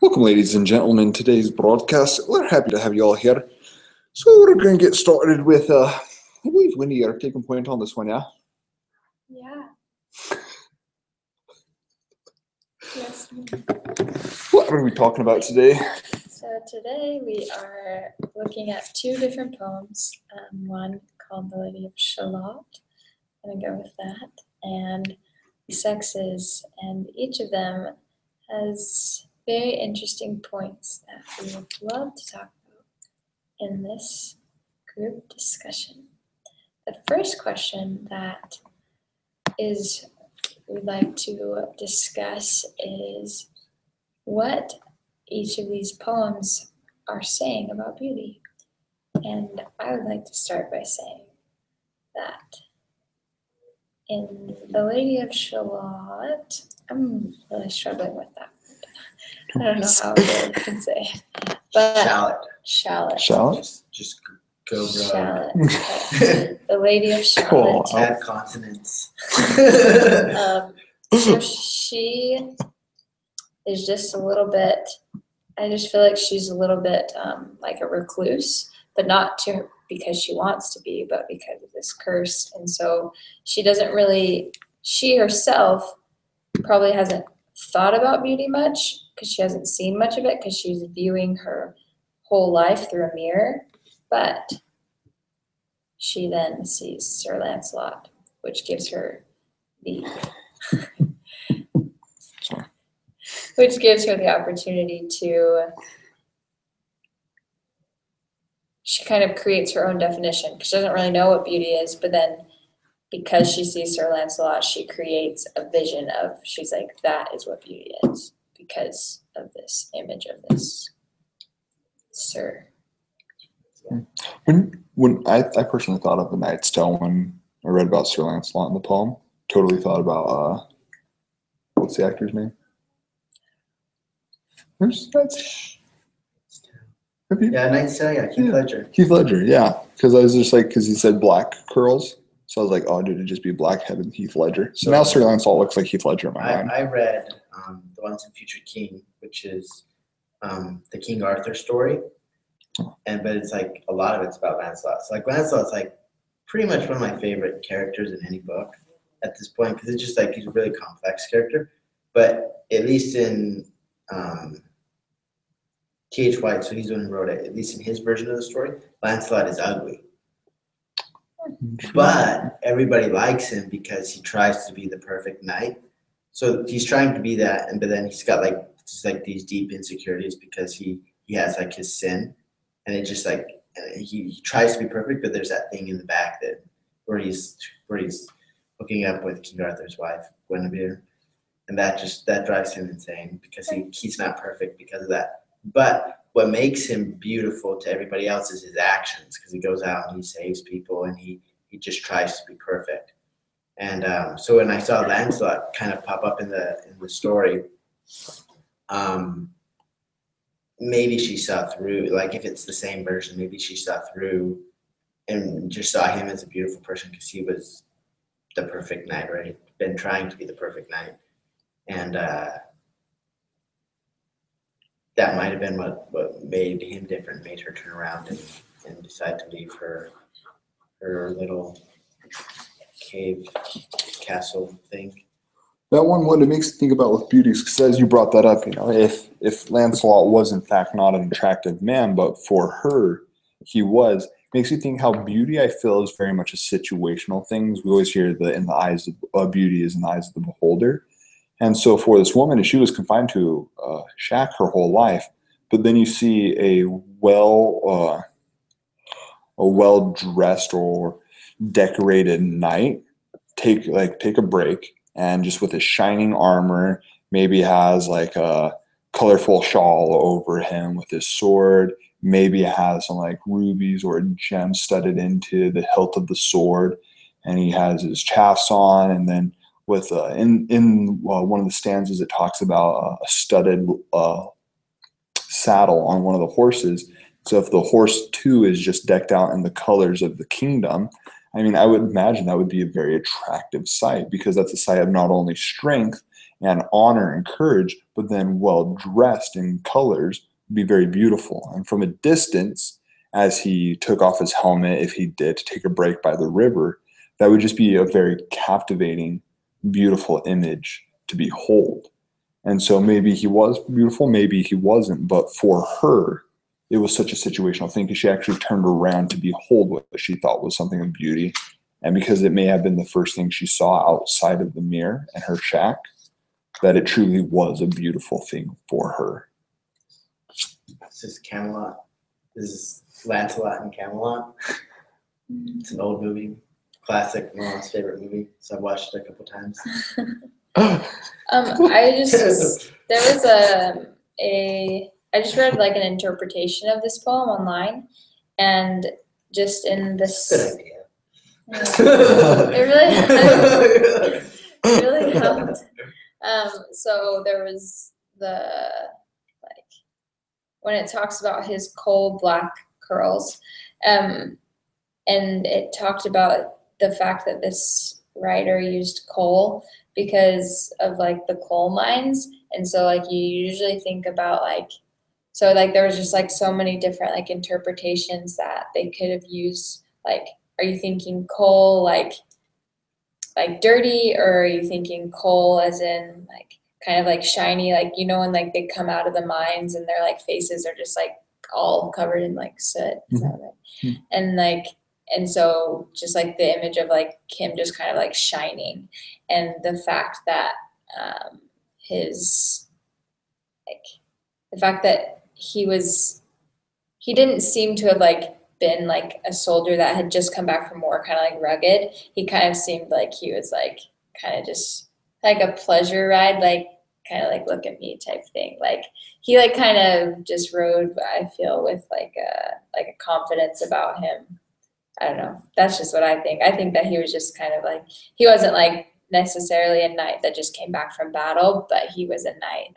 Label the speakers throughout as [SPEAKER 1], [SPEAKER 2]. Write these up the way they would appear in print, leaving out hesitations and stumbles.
[SPEAKER 1] Welcome, ladies and gentlemen, today's broadcast. We're happy to have you all here. So we're going to get started with, I believe, Wendy, you're taking point on this one, yeah?
[SPEAKER 2] Yeah. Yes.
[SPEAKER 1] What are we talking about today?
[SPEAKER 2] So today we are looking at two different poems. One called The Lady of Shalott. I'm going to go with that. And The Sexes. And each of them has very interesting points that we would love to talk about in this group discussion. The first question that we'd like to discuss is what each of these poems are saying about beauty. And I would like to start by saying that in The Lady of Shalott, I'm really struggling with that word. I don't know how I can say it. But Shallot.
[SPEAKER 3] Just go rogue.
[SPEAKER 2] Shallot. Okay. The Lady of
[SPEAKER 1] Cool.
[SPEAKER 2] Shalott.
[SPEAKER 3] Add consonants.
[SPEAKER 2] So she is just a little bit, I just feel like she's a little bit like a recluse, but not because she wants to be, but because of this curse. And so she herself probably hasn't thought about beauty much because she hasn't seen much of it because she's viewing her whole life through a mirror. But she then sees Sir Lancelot, which gives her the opportunity to, she kind of creates her own definition because she doesn't really know what beauty is, but then because she sees Sir Lancelot, she creates a vision of, she's like, that is what beauty is because of this image of this Sir.
[SPEAKER 1] When I personally thought of The Knight's Tale when I read about Sir Lancelot in the poem, totally thought about, what's the actor's name?
[SPEAKER 3] Knight's Tale, yeah, Heath Ledger.
[SPEAKER 1] Heath Ledger, yeah. Because I was just like, because he said black curls. So I was like, oh, dude, it'd just be black-headed Heath Ledger. So now Sir Lancelot looks like Heath Ledger in my mind.
[SPEAKER 3] I read The Once and Future King, which is the King Arthur story. But it's like, a lot of it's about Lancelot. So like Lancelot's like pretty much one of my favorite characters in any book at this point, because it's just like, he's a really complex character. But at least in T.H. White, so he's the one who wrote it, at least in his version of the story, Lancelot is ugly. But everybody likes him because he tries to be the perfect knight. So he's trying to be that, but then he's got like these deep insecurities because he has like his sin, and it just like he tries to be perfect, but there's that thing in the back where he's hooking up with King Arthur's wife, Guinevere, and that drives him insane because he's not perfect because of that. But what makes him beautiful to everybody else is his actions, because he goes out and he saves people and he just tries to be perfect. And so when I saw Lancelot kind of pop up in the story, maybe she saw through, like if it's the same version, maybe she saw through and just saw him as a beautiful person because he was the perfect knight, right? Been trying to be the perfect knight. And that might have been what made him different, made her turn around and decide to leave her little cave castle thing.
[SPEAKER 1] That one, what it makes me think about with beauty is because as you brought that up, if Lancelot was in fact not an attractive man, but for her he was, makes you think how beauty, I feel, is very much a situational thing. We always hear that in the eyes of beauty is in the eyes of the beholder. And so for this woman, she was confined to a shack her whole life, but then you see a well-dressed or decorated knight take a break, and just with his shining armor, maybe has like a colorful shawl over him with his sword, maybe has some like rubies or gems studded into the hilt of the sword, and he has his chaps on, and then with in one of the stanzas it talks about a studded saddle on one of the horses. So if the horse too is just decked out in the colors of the kingdom, I mean, I would imagine that would be a very attractive sight, because that's a sight of not only strength and honor and courage, but then well dressed in colors would be very beautiful. And from a distance, as he took off his helmet, if he did, to take a break by the river, that would just be a very captivating, beautiful image to behold. And so maybe he was beautiful, maybe he wasn't, but for her, it was such a situational thing because she actually turned around to behold what she thought was something of beauty. And because it may have been the first thing she saw outside of the mirror in her shack, that it truly was a beautiful thing for her.
[SPEAKER 3] This is Camelot. This is Lancelot and Camelot. It's an old movie, classic, my mom's favorite movie. So I've watched it a couple times.
[SPEAKER 2] There was I just read like an interpretation of this poem online, and just in this,
[SPEAKER 3] Good idea.
[SPEAKER 2] it really helped. So there was when it talks about his coal black curls, and it talked about the fact that this writer used coal because of like the coal mines. And so like you usually think about there was just like so many different like interpretations that they could have used. Like, are you thinking coal like dirty, or are you thinking coal as in like kind of like shiny, like, you know, when like they come out of the mines and their like faces are just like all covered in like soot. Is that right? And so just like the image of like him just kind of like shining, and the fact that he didn't seem to have like been like a soldier that had just come back from war, kind of like rugged. He kind of seemed like he was like kind of just like a pleasure ride, like kind of like look at me type thing. Like he like kind of just rode, I feel, with like a confidence about him. I don't know. That's just what I think. I think that he was just kind of like, he wasn't like necessarily a knight that just came back from battle, but he was a knight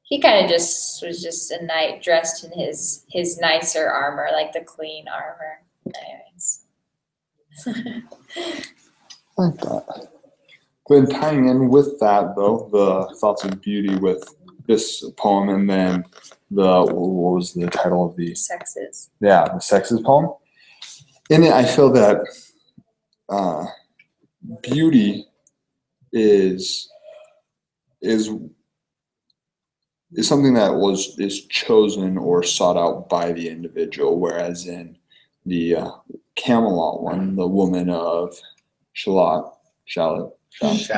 [SPEAKER 2] he kind of just was just a knight dressed in his nicer armor, like the clean armor. Anyways.
[SPEAKER 1] I like that. Then tying in with that, though, the thoughts of beauty with this poem, and then what was the title of the
[SPEAKER 2] Sexes?
[SPEAKER 1] Yeah, the Sexes poem. In it, I feel that beauty is something that is chosen or sought out by the individual, whereas in the Camelot one, the woman of Shallot.
[SPEAKER 3] Just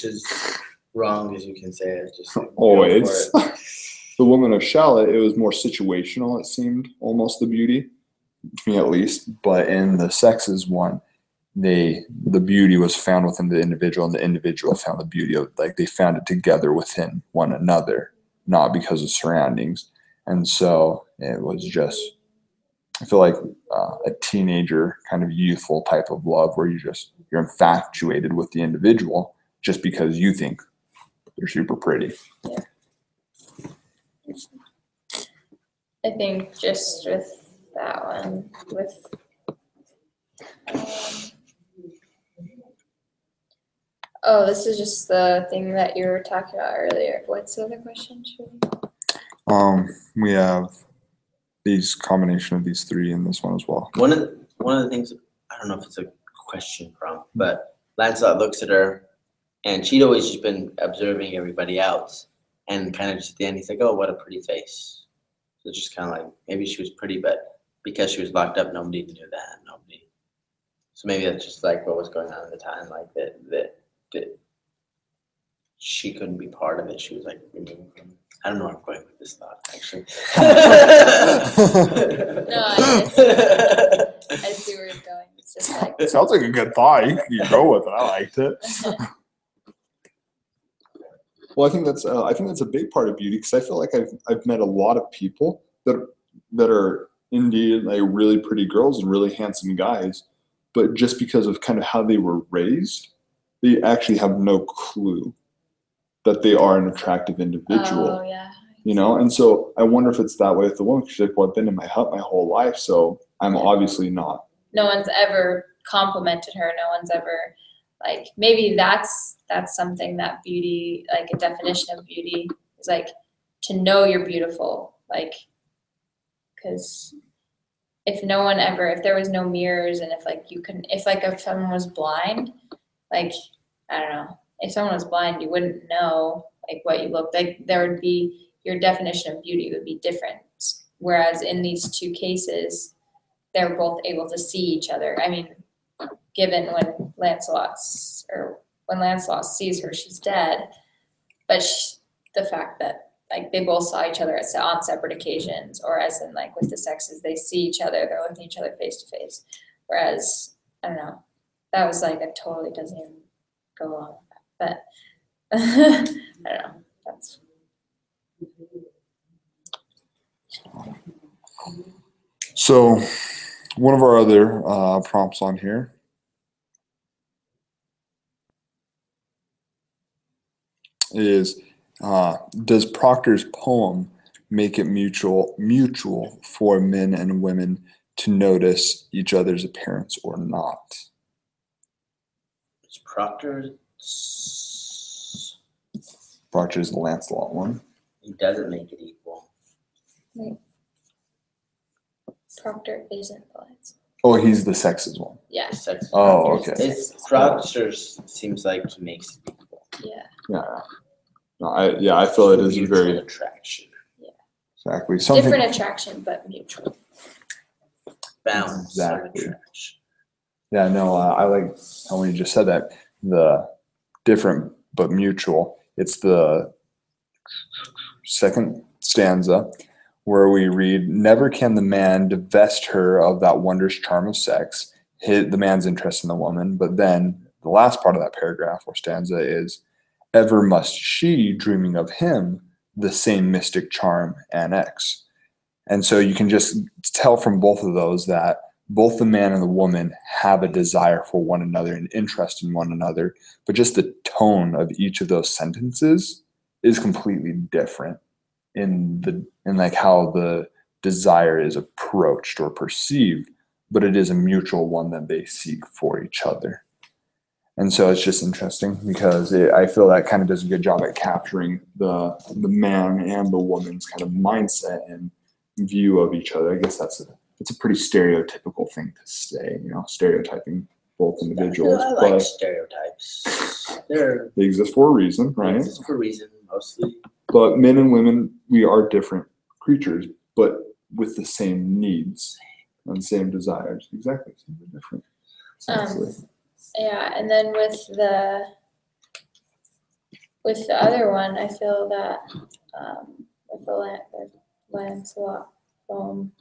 [SPEAKER 3] as wrong as you can say it. Just
[SPEAKER 1] always. The woman of Shallot, it was more situational, it seemed, almost the beauty, to me at least. But in the Sexes one, the beauty was found within the individual, and the individual found the beauty of, like, they found it together within one another, not because of surroundings. And so it was just, I feel like a teenager kind of youthful type of love where you're infatuated with the individual just because you think they're super pretty.
[SPEAKER 2] Yeah. I think just with that one, this is just the thing that you were talking about earlier. What's the other question, Shirley?
[SPEAKER 1] We have these combination of these three in this one as well.
[SPEAKER 3] One of the things, I don't know if it's a question prompt, but Lancelot looks at her, and she'd always just been observing everybody else, and kind of just at the end, he's like, "Oh, what a pretty face." So it's just kind of like, maybe she was pretty, but because she was locked up, nobody knew that. So maybe that's just like what was going on at the time, like that she couldn't be part of it. She was like removed from it. I don't know where I'm going with this thought, actually.
[SPEAKER 2] No, I see where you're going. It's just like,
[SPEAKER 1] it sounds like a good thought. You go with it. I liked it. Well, I think that's a big part of beauty, because I feel like I've met a lot of people that are indeed like really pretty girls and really handsome guys, but just because of kind of how they were raised, they actually have no clue that they are an attractive individual.
[SPEAKER 2] oh yeah.
[SPEAKER 1] You know, and so I wonder if it's that way with the woman. She's like, "Well, I've been in my hut my whole life, so I'm obviously not."
[SPEAKER 2] No one's ever complimented her. No one's ever like maybe that's something that beauty, like a definition of beauty is like to know you're beautiful, like, because if there was no mirrors, and if someone was blind, like, I don't know, if someone was blind, you wouldn't know like what you looked like. There would be, your definition of beauty would be different. Whereas in these two cases, they're both able to see each other. I mean, given when Lancelot sees her, she's dead, but the fact that like they both saw each other on separate occasions, or as in like with the sexes, they see each other, they're looking at each other face to face. Whereas, I don't know, that was like, it totally doesn't even go along with that. But I don't know, that's.
[SPEAKER 1] So one of our other prompts on here is, does Proctor's poem make it mutual for men and women to notice each other's appearance or not?
[SPEAKER 3] Is Proctor's
[SPEAKER 1] the Lancelot one.
[SPEAKER 3] He doesn't make it equal.
[SPEAKER 2] Wait. Proctor isn't the Lancelot.
[SPEAKER 1] Oh, he's the sexes one.
[SPEAKER 2] Yeah.
[SPEAKER 1] Oh, okay.
[SPEAKER 3] Proctor's seems like he makes it equal.
[SPEAKER 2] Yeah.
[SPEAKER 1] Yeah. No, I feel it is
[SPEAKER 3] Mutual
[SPEAKER 1] very
[SPEAKER 3] attraction.
[SPEAKER 1] exactly
[SPEAKER 2] Different attraction, but mutual.
[SPEAKER 3] Balance
[SPEAKER 1] Exactly.
[SPEAKER 3] of attraction.
[SPEAKER 1] Yeah, no, I like how when you just said that, the different but mutual. It's the second stanza where we read, never can the man divest her of that wondrous charm of sex, the man's interest in the woman. But then the last part of that paragraph or stanza is, ever must she, dreaming of him, the same mystic charm annex. And so you can just tell from both of those that both the man and the woman have a desire for one another and interest in one another, but just the tone of each of those sentences is completely different in like how the desire is approached or perceived, but it is a mutual one that they seek for each other. And so it's just interesting because I feel that kind of does a good job at capturing the man and the woman's kind of mindset and view of each other. I guess it's a pretty stereotypical thing to say, stereotyping both individuals.
[SPEAKER 3] I like stereotypes.
[SPEAKER 1] They exist for a reason, right?
[SPEAKER 3] They exist for a reason, mostly.
[SPEAKER 1] But men and women, we are different creatures, but with the same needs and same desires. Exactly, different.
[SPEAKER 2] Yeah, and then with the other one, I feel that with the Lancelot poem,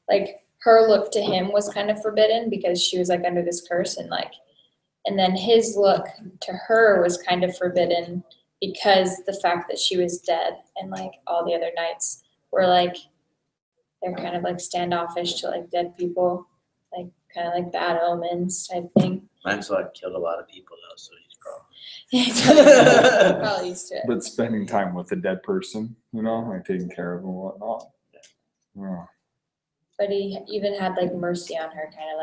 [SPEAKER 2] like her look to him was kind of forbidden because she was like under this curse, and then his look to her was kind of forbidden because the fact that she was dead, and like all the other knights were like, they're kind of like standoffish to like dead people, like kind of like bad omens type thing.
[SPEAKER 3] Lancelot killed a lot of people though, so he's probably
[SPEAKER 2] probably used to it.
[SPEAKER 1] But spending time with a dead person, like taking care of them and whatnot. Yeah.
[SPEAKER 2] But he even had like mercy on her, kind of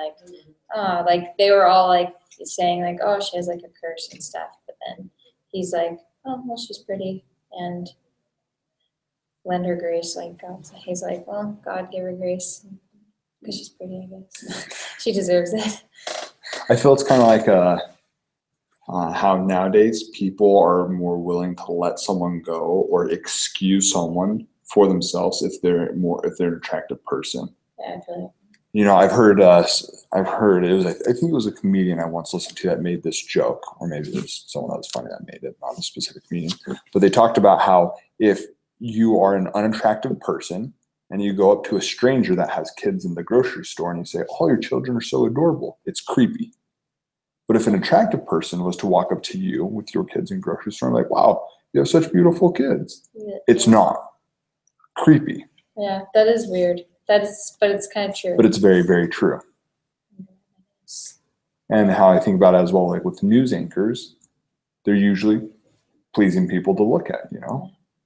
[SPEAKER 2] like they were all like saying like, oh, she has like a curse and stuff. But then he's like, oh, well, she's pretty and lend her grace. Like God, he's like, well, God gave her grace because she's pretty, I guess. She deserves it.
[SPEAKER 1] I feel it's kind of like how nowadays people are more willing to let someone go or excuse someone for themselves if they're an attractive person.
[SPEAKER 2] Yeah, I feel like.
[SPEAKER 1] I've heard it was, I think it was a comedian I once listened to that made this joke, or maybe it was someone else funny that made it, not a specific comedian. But they talked about how if you are an unattractive person and you go up to a stranger that has kids in the grocery store and you say, oh, your children are so adorable, it's creepy. But if an attractive person was to walk up to you with your kids in grocery store and like, wow, you have such beautiful kids, it's not creepy.
[SPEAKER 2] Yeah, that is weird. But it's kind of true.
[SPEAKER 1] But it's very, very true. And how I think about it as well, like with news anchors, they're usually pleasing people to look at,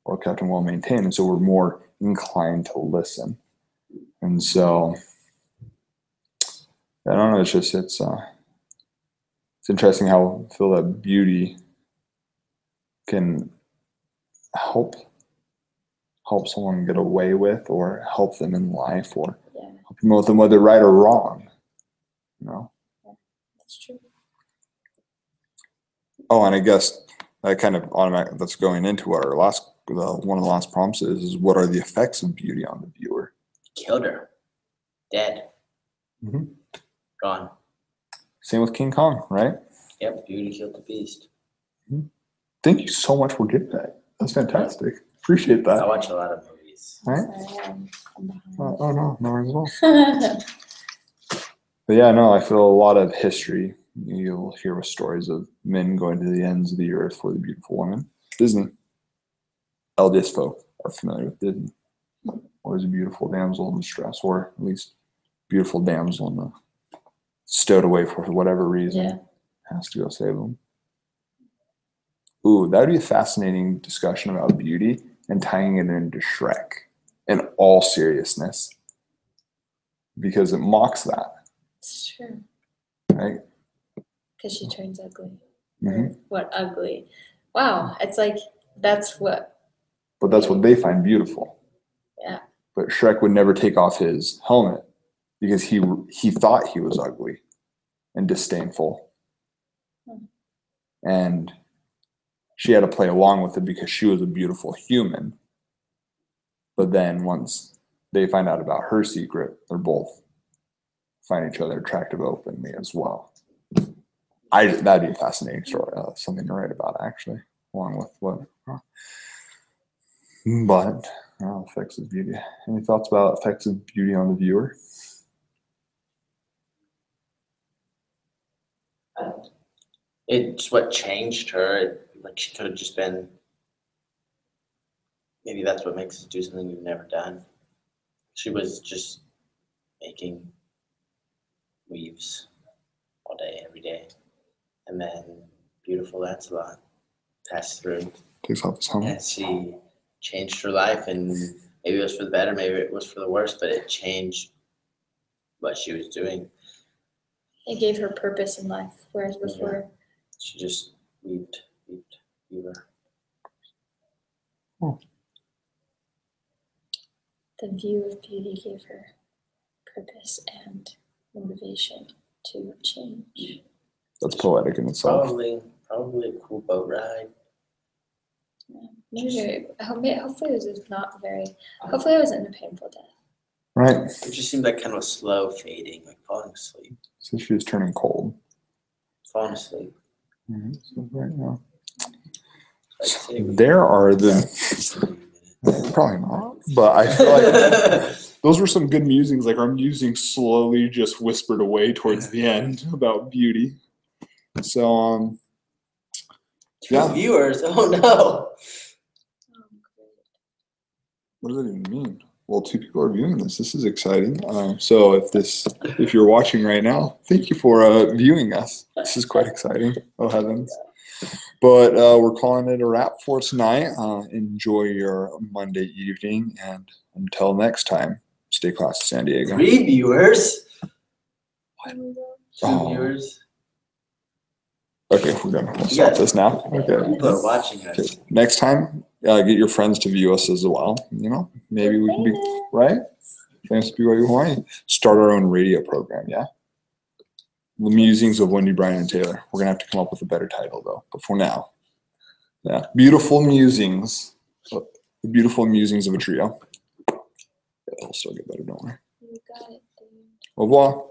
[SPEAKER 1] or kept and well maintained. And so we're more inclined to listen. And so, I don't know, it's it's interesting how I feel that beauty can help someone get away with, or help them in life, or
[SPEAKER 2] Yeah,
[SPEAKER 1] promote them, whether right or wrong. You know.
[SPEAKER 2] that's true.
[SPEAKER 1] Oh, and I guess that kind of automatic. That's going into our last one of the last prompts is what are the effects of beauty on the viewer?
[SPEAKER 3] Killed her. Dead.
[SPEAKER 1] Mhm.
[SPEAKER 3] Gone.
[SPEAKER 1] Same with King Kong, right?
[SPEAKER 3] Yep. Beauty killed the beast.
[SPEAKER 1] Thank you so much for getting that. That's fantastic. Appreciate
[SPEAKER 3] I
[SPEAKER 1] that.
[SPEAKER 3] watch a lot of movies.
[SPEAKER 1] Right?
[SPEAKER 2] Sorry, I'm
[SPEAKER 1] Oh no, no worries at all.
[SPEAKER 2] behind.
[SPEAKER 1] But yeah, no, I feel a lot of history. You'll hear with stories of men going to the ends of the earth for the beautiful women. Disney. Eldest folk are familiar with Disney. Always a beautiful damsel in distress, or at least beautiful damsel in the stowed away for whatever reason.
[SPEAKER 2] Yeah.
[SPEAKER 1] Has to go save them. Ooh, that would be a fascinating discussion about beauty and tying it into Shrek in all seriousness, because it mocks that,
[SPEAKER 2] It's true.
[SPEAKER 1] right?
[SPEAKER 2] Because she turns ugly.
[SPEAKER 1] Mhm.
[SPEAKER 2] What ugly? Wow, it's like that's what.
[SPEAKER 1] But that's what they find beautiful.
[SPEAKER 2] Yeah.
[SPEAKER 1] But Shrek would never take off his helmet because he thought he was ugly and disdainful. And she had to play along with it because she was a beautiful human. But then once they find out about her secret, they're both find each other attractive openly as well. That'd be a fascinating story, something to write about actually, along with what. But effects of beauty. Any thoughts about effects of beauty on the viewer?
[SPEAKER 3] It's what changed her. Like she could have just been. Maybe that's what makes us do something we've never done. She was just making weaves all day, every day, and then beautiful Lancelot passed through,
[SPEAKER 1] Takes off his helmet.
[SPEAKER 3] and she changed her life. And maybe it was for the better, maybe it was for the worse, but it changed what she was doing.
[SPEAKER 2] It gave her purpose in life, whereas before.
[SPEAKER 3] She just weaved.
[SPEAKER 2] The view of beauty gave her purpose and motivation to change.
[SPEAKER 1] That's poetic in itself.
[SPEAKER 3] Probably a cool boat ride.
[SPEAKER 2] Maybe, hopefully it was not very. Hopefully it wasn't a painful death.
[SPEAKER 1] Right.
[SPEAKER 3] It just seemed like kind of a slow fading, like falling asleep.
[SPEAKER 1] So she was turning cold.
[SPEAKER 3] Falling asleep.
[SPEAKER 1] Mm-hmm. So right now.
[SPEAKER 3] Like,
[SPEAKER 1] There are probably not, but I feel like those were some good musings. Like our musings slowly just whispered away towards the end about beauty. So
[SPEAKER 3] Two viewers. Oh no.
[SPEAKER 1] What does that even mean? Well, 2 people are viewing this. This is exciting. So if you're watching right now, thank you for viewing us. This is quite exciting. Oh heavens. But we're calling it a wrap for tonight. Enjoy your Monday evening, and until next time, stay classy, San Diego.
[SPEAKER 3] 3 viewers.
[SPEAKER 2] What?
[SPEAKER 3] 2 viewers.
[SPEAKER 1] Okay, we're done. We'll stop this now. Okay.
[SPEAKER 3] People are watching us.
[SPEAKER 1] Okay. Next time, get your friends to view us as well. You know, maybe we can be right. Famous people in Hawaii. Start our own radio program. Yeah. The Musings of Wendy, Bryan, and Taylor. We're gonna have to come up with a better title though. But for now, yeah, Beautiful Musings. The Beautiful Musings of a Trio. It'll still get better, don't worry.
[SPEAKER 2] You got it, dude.
[SPEAKER 1] Au revoir.